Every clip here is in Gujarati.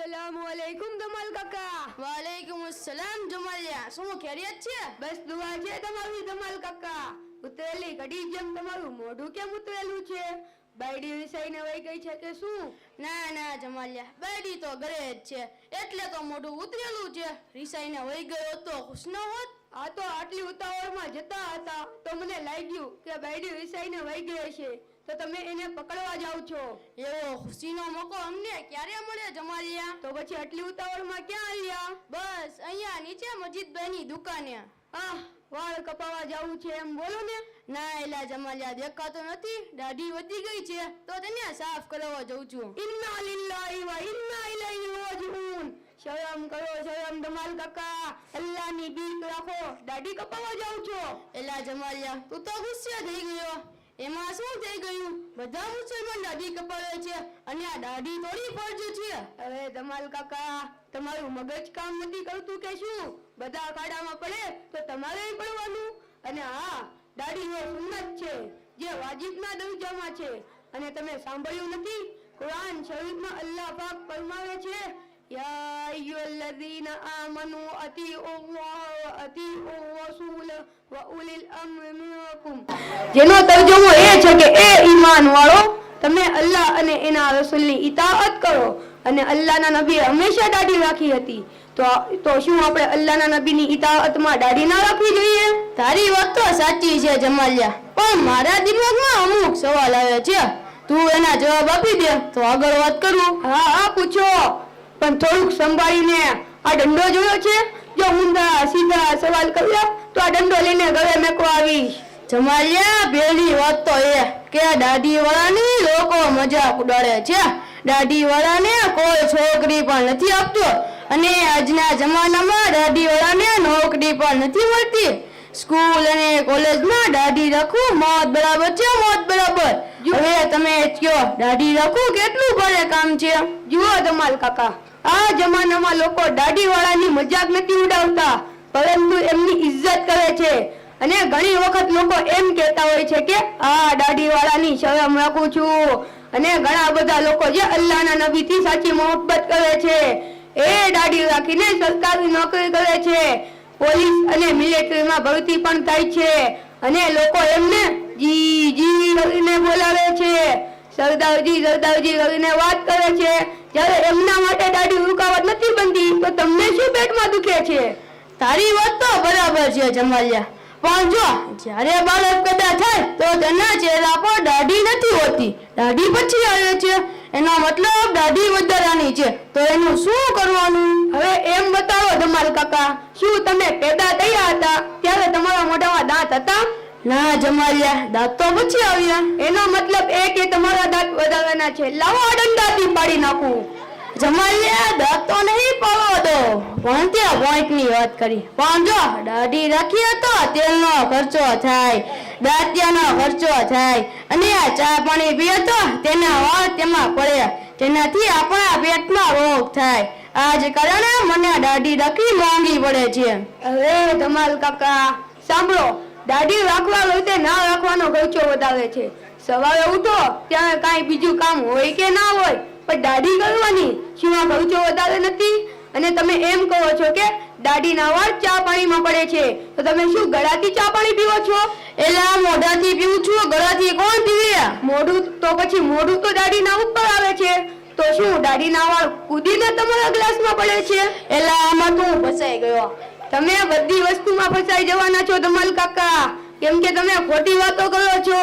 अस्सलामुअलैकुम जमाल काका। वालेकुम अस्सलाम જમાલિયા શું ખૈરિયત છે? બસ દુઆ છે તમારી જમાલ કાકા। ઉતરેલી ઘડી જેમ તમારું મોઢું કેમ ઉતરેલું છે? બાયડી વિસાઈને વહી ગઈ છે કે શું? ના ના જમાલિયા, બાયડી તો ઘરે જ છે એટલે તો મોઢું ઉતરેલું છે। રીસાઈને વહી ગયો તો ખુશ ન હોત। આ તો આટલી ઉતાવળમાં જતા હતા તો મને લાગ્યું કે બાયડી વિસાઈને વહી ગઈ છે તો તમે એને પકડવા જાવ છો। એવો ખુશીનો મોકો અમને ક્યારે મળે જમાલિયા? તો પછી આટલી ઉતાવળમાં ક્યાં આવ્યા? બસ અહીંયા નીચે મજીદભાઈની દુકાને। આહ, વાળ કપાવા જાવું છે એમ બોલો ને। ના એલા જમાલિયા, દેખાતો નથી, દાઢી વધી ગઈ છે તો તેને સાફ કરવા જઉં છું। ઇન્ના લિલ્લાહી વ ઇન્ના ઇલૈહિ રાજીઉન। શરમ કરો શરમ જમાલ કાકા, અલ્લાહની બીક રાખો, દાઢી કપાવા જાવ છો? એલા જમાલિયા, તું તો ગુસ્સે થઈ ગયો। એમાં શું થઈ ગયું? બધા મુસલમાન દાઢી કપાવે છે અને આ દાઢી થોડી ફરજ છે। અરે જમાલ કાકા, તમારું મગજ કામ નથી કરતું કે શું? બધા ખાડામાં પડે તો તમારે પડવાનું। અને હા, દાઢી એ સુન્નત છે જે વાજિબના દરજામાં છે। અને તમે સાંભળ્યું નથી? કુરાન શરીફમાં અલ્લાહ પાક ફરમાવે છે, યા અય્યુહલ્લઝીના આમનુ અતીઉલ્લાહ વ અતીઉર રસૂલ વ ઉલિલ અમ્ર મિનકુમ। જેનો તર્જમો એ છે કે એ ઈમાન વાળો, તમે અલ્લાહ અને એના રસૂલની ઇતાઅત કરો। અને અલ્લાહના નબીએ હંમેશા દાઢી રાખી હતી, તો શું આપણે અલ્લાહના નબીની ઇતાઅતમાં દાઢી ના રાખવી જોઈએ? તારી વાત તો સાચી છે જમાલિયા, પણ મારા દિમાગમાં અમુક સવાલ આવે છે, તું એના જવાબ આપી દે તો આગળ વાત કરું। હા હા પૂછો, પણ થોડુંક સંભાળીને। આ દંડો જોયો છે? જો ઊંધા સીધા સવાલ કર્યા તો આ દંડો લઈને ઘરે મેકવા આવીશ। જમાલિયા, પહેલી વાત તો એ કે દાઢી વાળાની લોકો મજાક ઉડાડે છે। દાઢી વાળાને કોઈ છોકરી પણ નથી આપતો અને આજના જમાનામાં દાઢી વાળાને નોકરી પણ નથી મળતી। સ્કૂલ અને કોલેજમાં દાઢી રાખવું મોત બરાબર છે, મોત બરાબર। હવે તમે કયો, દાઢી રાખવું કેટલું ભારે કામ છે? જુઓ જમાલ કાકા, આ જમાનામાં લોકો દાઢી વાળાની મજાક નથી ઉડાવતા, પરંતુ એમની ઇજ્જત કરે છે। અને ઘણી વખત લોકો એમ કહેતા હોય છે કે આ દાઢી વાળાની શરમ રાખું છું। અને ઘણા બધા લોકો જે અલ્લાહના નબીથી સાચી મોહબ્બત કરે છે એ દાઢી રાખીને સરકારી નોકરી કરે છે, પોલીસ અને મિલિટરીમાં ભરતી પણ થાય છે। અને લોકો એમને જી જી કરીને બોલાવે છે, સરદારજી સરદારજી કરીને વાત કરે છે। જ્યારે એમના માટે દાઢી રૂકાવટ નથી બનતી તો તમને શું પેટમાં દુખે છે? તારી વાત તો બરાબર છે જમાલિયા, પણ જો જ્યારે બાળક પેદા થાય તો તેના ચહેરા પર દાઢી નથી હોતી, દાઢી પછી આવે છે। એનો મતલબ દાઢી વધારાની છે, તો એનું શું કરવાનું? હવે એમ બતાવો જમાલ કાકા, શું તમે પેદા થયા હતા ત્યારે તમારા મોઢામાં દાંત હતા? ના જમાલિયા, દાંત તો પછી આવ્યા। એનો મતલબ એ કે તમારા દાંત વધારાના છે। લાવો આ દંડાથી પાડી નાખું। જમાલિયા, દાંત તો નહીં પાડવો દો, પણ ત્યાં પોઈન્ટની વાત કરી। પણ જો દાઢી રાખીએ તો તેલનો ખર્ચો થાય, દાંતિયાનો ખર્ચો થાય, અને આ ચા પાણી પીએ તો તેના વાળ તેમાં પડે, તેનાથી આપણા પેટમાં રોગ થાય। આ જ કારણે મને દાઢી રાખવી મોંઘી પડે છે। અરે ધમાલ કાકા સાંભળો, દાઢી રાખવા વખતે ના રાખવાનો ખર્ચો વધારે છે। સવારે ઉઠો ત્યારે કાંઈ બીજું કામ હોય કે ના હોય, પણ દાઢી કરવાની, શું આ ખર્ચો વધારે નથી? અને તમે એમ કહો છો કે દાઢીના વાળ ચા પાણીમાં પડે છે, તો તમે શું ગળાથી ચા પાણી પીવો છો? એલા મોઢાથી પીવું છું, ગળાથી કોણ પીવે? મોઢું તો પછી મોઢું તો દાઢીના ઉપર આવે છે, તો શું દાઢીના વાળ કૂદીને તમારા ગ્લાસમાં પડે છે? એલા આમાં તું ફસાઈ ગયો। તમે બધી વસ્તુમાં ફસાઈ જવાના છો ધમાલ કાકા, કેમ કે તમે ખોટી વાતો કરો છો।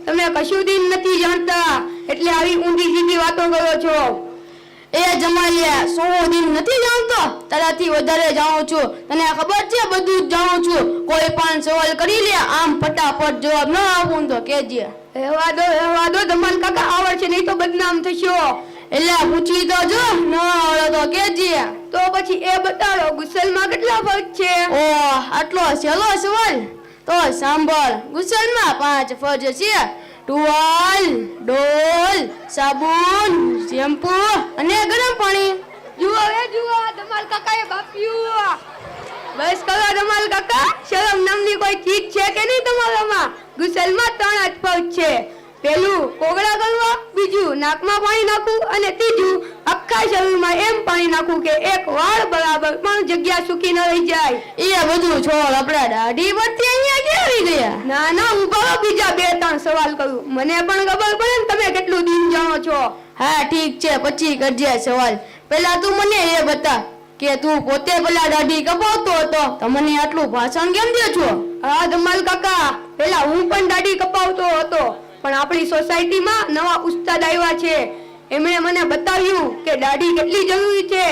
તમે કશું દિન નથી જાણતા એટલે આવી ઊંધી સીધી વાતો કરો છો। એ જમાલિયા, શું દિન નથી જાણતો? તારાથી વધારે જાણું છું, તને ખબર છે બધું જ જાણું છું। કોઈ પણ સવાલ કરી લે, આમ ફટાફટ જવાબ ન આપું તો કહેજે। રહેવા દો ધમાલ કાકા, આવડશે નહીં તો બદનામ થશો। એટલે પૂછી તો જો, ન આવડે તો કહેજે। તો પછી એ બતાડો, ગુસલમાં કેટલા ફર્ક છે? ઓહ, આટલો સહેલો સવાલ? તો સાંભળ, ગુસલમાં 5 ફરજ છે: ટુવાલ, ડોલ, સાબુન, શેમ્પૂ અને ગરમ પાણી। જુઓ ધમાલ કાકાએ બાપ્યું। બસ કરો ધમાલ કાકા, શરમ નામની કોઈ ચીજ છે કે નહીં તમારામાં? ગુસલમાં 3 જ ફર્ક છે। પહેલું કોગળા કરવા, બીજું નાકમાં પાણી નાખવું, અને ત્રીજું આખા શરીરમાં એમ પાણી નાખું કે એક વાળ બરાબર પણ જગ્યા સૂકી ન રહી જાય. એ બધું છોડ, આપડા દાઢી પરથી અહીંયા ક્યાં આવી ગયા? ના ના, હું કહો બીજા 2-3 સવાલ કરું. મને પણ ખબર પડે ને તમે કેટલું દિન જાણો છો. હા ઠીક છે, પછી કરજે સવાલ. પેલા તું મને એ બતા કે તું પોતે પેલા દાઢી કપાવતો હતો તો મને આટલું ભાષણ કેમ દે છો? હા ધમાલ કાકા, પેલા હું પણ દાઢી કપાવતો હતો, પણ આપણી સોસાયટીમાં નવા ઉસ્તાદ આવ્યા છે. એમણે મને બતાવ્યું કે દાઢી કેટલી જરૂરી છે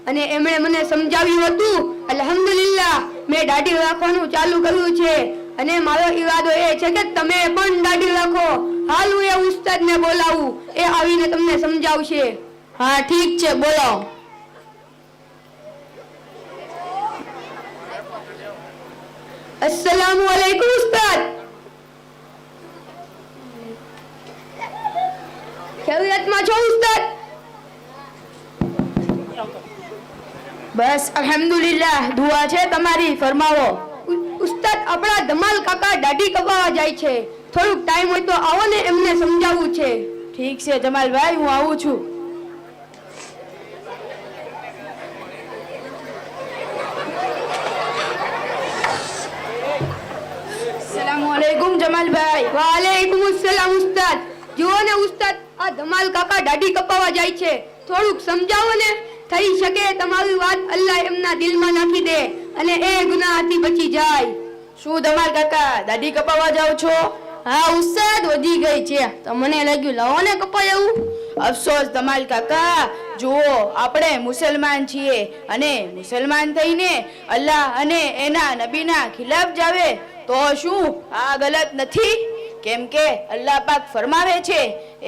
અને એમણે મને સમજાવ્યું હતું. અલ્હમ્દુલિલ્લાહ, મેં દાઢી રાખવાનું ચાલુ કર્યું છે અને મારો ઈરાદો એ છે કે તમે પણ દાઢી રાખો. હાલ હું એ ઉસ્તાદને બોલાવું, એ આવીને તમને સમજાવશે. હા ઠીક છે, બોલાવો. अस्सलामु अलैकुम उस्ताद. खैरियतમાં છો ઉસ્તાદ? બસ અલ્હમ્દુલિલ્લાહ, દુઆ છે તમારી, ફરમાવો. ઉસ્તાદ, આપણા ધમાલ કાકા દાઢી કપાવવા જાય છે. થોડુંક ટાઈમ હોય તો આવો ને, એમને સમજાવવું છે. ઠીક છે જમાલભાઈ, હું આવું છું. અસલામુઅલૈકુમ જમાલભાઈ. વાલેકુમ અસ્સલામ ઉસ્તાદ. જુઓ ને ઉસ્તાદ, આ ધમાલ કાકા દાઢી કપાવવા જાય છે. થોડુંક સમજાવો ને. થઈ શકે તમારી વાત અલ્લાહ એમના દિલમાં નાખી દે અને એ ગુનાહથી બચી જાય. શું ધમાલ કાકા દાઢી કપાવવા જાવ છો? હા ઉસ્તાદ, વધી ગઈ છે તો મને લાગ્યું લાવો ને કપાય એવું. અફસોસ ધમાલ કાકા, જુઓ આપણે મુસલમાન છીએ અને મુસલમાન થઈને અલ્લાહ અને એના નબીના ખિલાફ જાવે તો શું આ ગલત નથી? કેમ કે અલ્લાહ પાક ફરમાવે છે,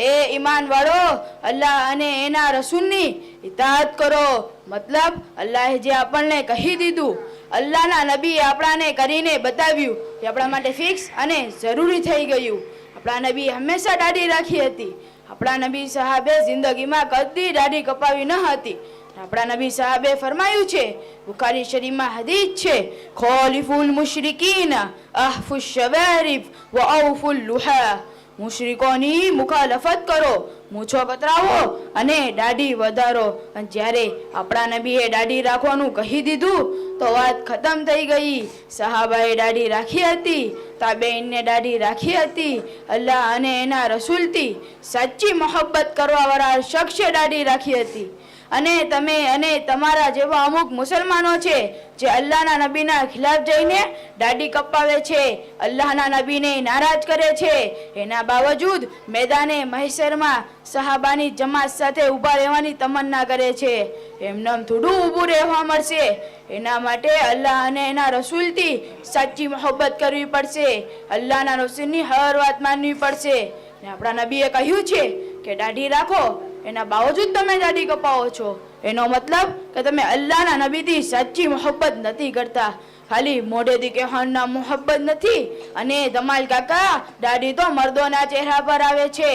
એ ઈમાન વાળો અલ્લાહ અને એના રસૂલની ઇતાઅત કરો. મતલબ અલ્લાહે જે આપણને કહી દીધું, અલ્લાહના નબીએ આપણાને કરીને બતાવ્યું કે આપણા માટે ફિક્સ અને જરૂરી થઈ ગયું. આપણા નબી હંમેશા દાઢી રાખી હતી. આપણા નબી સાહેબે જિંદગીમાં કદી દાઢી કપાવી ન હતી. આપણા નબી સાહેબે ફરમાયું છે, બુખારી શરીફમાં હદીસ છે, ખોલિફુલ મુશરિકીન અહફુશ શવારિફ વ અવફુલ લુહા. મુશરિકોની મુખાલફત કરો, મૂછો કતરાવો અને દાઢી વધારો. અને જ્યારે આપણા નબીએ દાઢી રાખવાનું કહી દીધું તો વાત ખતમ થઈ ગઈ. સહાબાએ દાઢી રાખી હતી, તાબેઈનને દાઢી રાખી હતી. અલ્લાહ અને એના રસૂલથી સાચી મોહબ્બત કરવાવાળા શખ્સે દાઢી રાખી હતી. અને તમે અને તમારા જેવા અમુક મુસલમાનો છે જે અલ્લાહના નબીના ખિલાફ જઈને દાઢી કપાવે છે, અલ્લાહના નબીને નારાજ કરે છે. એના બાવજૂદ મેદાને મહેશરમાં સહાબાની જમાત સાથે ઊભા રહેવાની તમન્ના કરે છે. એમનેમ થોડું ઊભું રહેવા મળશે. એના માટે અલ્લાહ અને એના રસૂલથી સાચી મોહબ્બત કરવી પડશે. અલ્લાહના રસૂલની હર વાત માનવી પડશે. ને આપણા નબીએ કહ્યું છે કે દાઢી રાખો, એના બાવજૂદ તમે દાઢી કપાવો છો, એનો મતલબ કે તમે અલ્લાહના નબીથી સાચી મોહબ્બત નથી કરતા, ખાલી મોઢેથી કહેવાના મોહબ્બત નથી. અને ધમાલ કાકા, દાઢી તો મર્દોના ચહેરા પર આવે છે.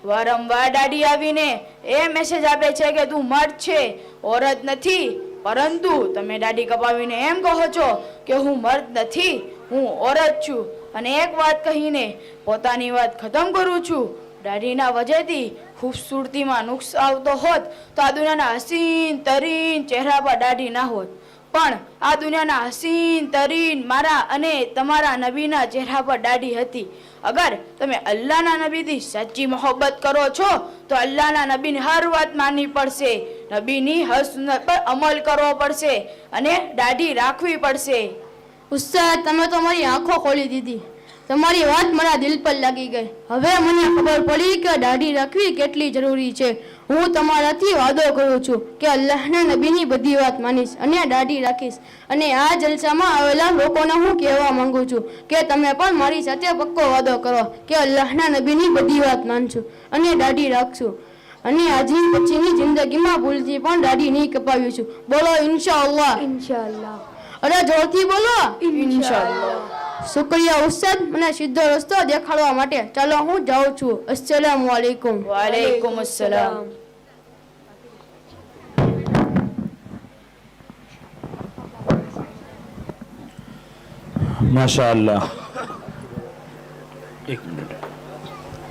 વારંવાર દાઢી આવીને એ મેસેજ આપે છે કે તું મર્દ છે, औरत નથી. પરંતુ તમે દાઢી કપાવીને એમ કહો છો કે હું મર્દ નથી, હું औरत છું. અને એક વાત કહીને પોતાની વાત ખતમ કરું છું. દાઢીના વજહથી ખૂબસૂરતીમાં નુક્સ આવતો હોત તો આ દુનિયાના હસીન તરીન ચહેરા પર દાઢી ના હોત. પણ આ દુનિયાના હસીન તરીન મારા અને તમારા નબીના ચહેરા પર દાઢી હતી. અગર તમે અલ્લાહના નબીથી સાચી મોહબ્બત કરો છો તો અલ્લાહના નબીની હર વાત માનવી પડશે, નબીની હર સુન્નત પર અમલ કરવો પડશે અને દાઢી રાખવી પડશે. ઉસ્તાદ, તમે તો મારી આંખો ખોલી દીધી. તમારી વાત મારા દિલ પર લાગી ગઈ. હવે મને ખબર પડી કે દાઢી રાખવી કેટલી જરૂરી છે. હું તમારાથી વાદો કરું છું કે અલ્લાહના નબીની બધી વાત માનીશ અને દાઢી રાખીશ. અને આ જલસામાં આવેલા લોકોને હું કહેવા માંગુ છું કે તમે પણ મારી સાથે પક્કો વાદો કરો કે અલ્લાહના નબીની બધી વાત માનશું અને દાઢી રાખશું. અને આજની પછીની જિંદગીમાં ભૂલથી પણ દાઢી નહીં કપાવીશું. બોલો ઇન્શાઅલ્લાહ. ઇન્શાઅલ્લાહ. અરે જોરથી બોલો. ઇન્શાઅલ્લાહ. શુક્રિયા ઉસ્તાદ, મને સીધો રસ્તો દેખાડવા માટે. ચાલો હું જાઉં છું. અસ્સલામુ અલૈકુમ. વાલેકુમ અસ્સલામ. माशाअल्लाह. एक मिनट.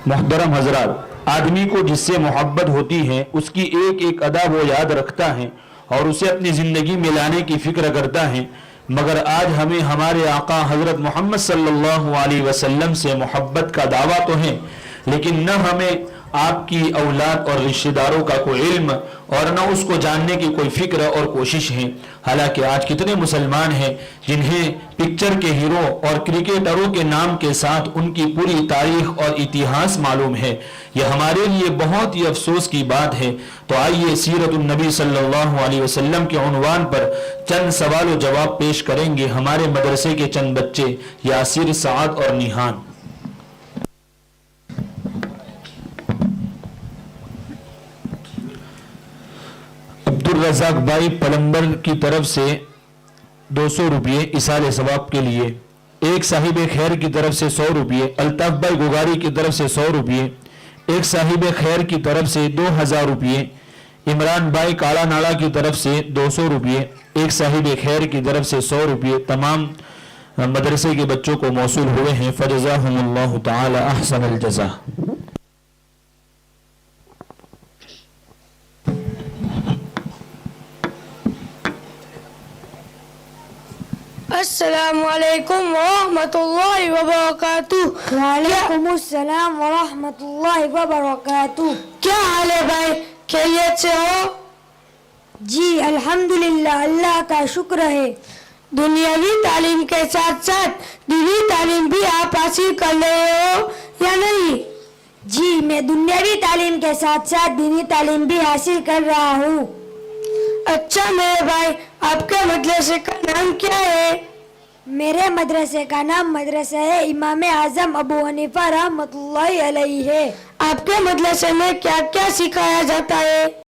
मोहतरम हजरात, आदमी को जिससे मोहब्बत होती है उसकी एक एक अदा वो याद रखता है और उसे अपनी ज़िंदगी में लाने की फिक्र करता है। मगर आज हमें हमारे आका हज़रत मोहम्मद सल्लल्लाहु अलैहि वसल्लम से मोहब्बत का दावा तो है, लेकिन न हमें आपकी औलाद और रिश्तेदारों का कोई इल्म और न उसको जानने की कोई फिक्र और कोशिश है। हालांकि आज कितने मुसलमान हैं जिन्हें पिक्चर के हीरो और क्रिकेटरों के नाम के साथ उनकी पूरी तारीख और इतिहास मालूम है। यह हमारे लिए बहुत ही अफसोस की बात है। तो आइए सीरतुन नबी सल्लल्लाहु अलैहि वसल्लम के उन्वान पर चंद सवाल और जवाब पेश करेंगे हमारे मदरसे के चंद बच्चे यासिर, साद और निहान। अब्दुल रज़ाक भाई पलंबर की तरफ से 200 रुपये इसाले सवाब के लिए, एक साहिब खैर की तरफ से 100 रुपये, अल्ताफ भाई गुगारी की तरफ से 100 रुपये, एक साहिब खैर की तरफ से 2000 रुपये, इमरान भाई काला नाला की तरफ से 200 रुपये, एक साहिब खैर की तरफ से 100 रुपये तमाम मदरसे के बच्चों को मौसूल हुए हैं। फजज़ाहुमुल्लाहु तआला अहसनल जज़ा। अस्सलामु अलैकुम वरहमतुल्लाहि वबरकातुह। वालेकुमुस्सलाम वरहमतुल्लाहि वबरकातुह। क्या हाल है भाई, खैरियत से हो? जी अल्हम्दुलिल्लाह, अल्लाह का शुक्र है। दुनियावी तालीम के साथ साथ दीनी तालीम भी आप हासिल कर रहे हो या नहीं? जी मैं दुनियावी तालीम के साथ साथ दीनी तालीम भी हासिल कर रहा हूँ। अच्छा मेरे भाई, आपके मदरसे का नाम क्या है? मेरे मदरसे का नाम मदरसा है इमाम आजम अबू हनीफा रहमतुल्लाहि अलैहि है। आपके मदरसे में क्या क्या सिखाया जाता है?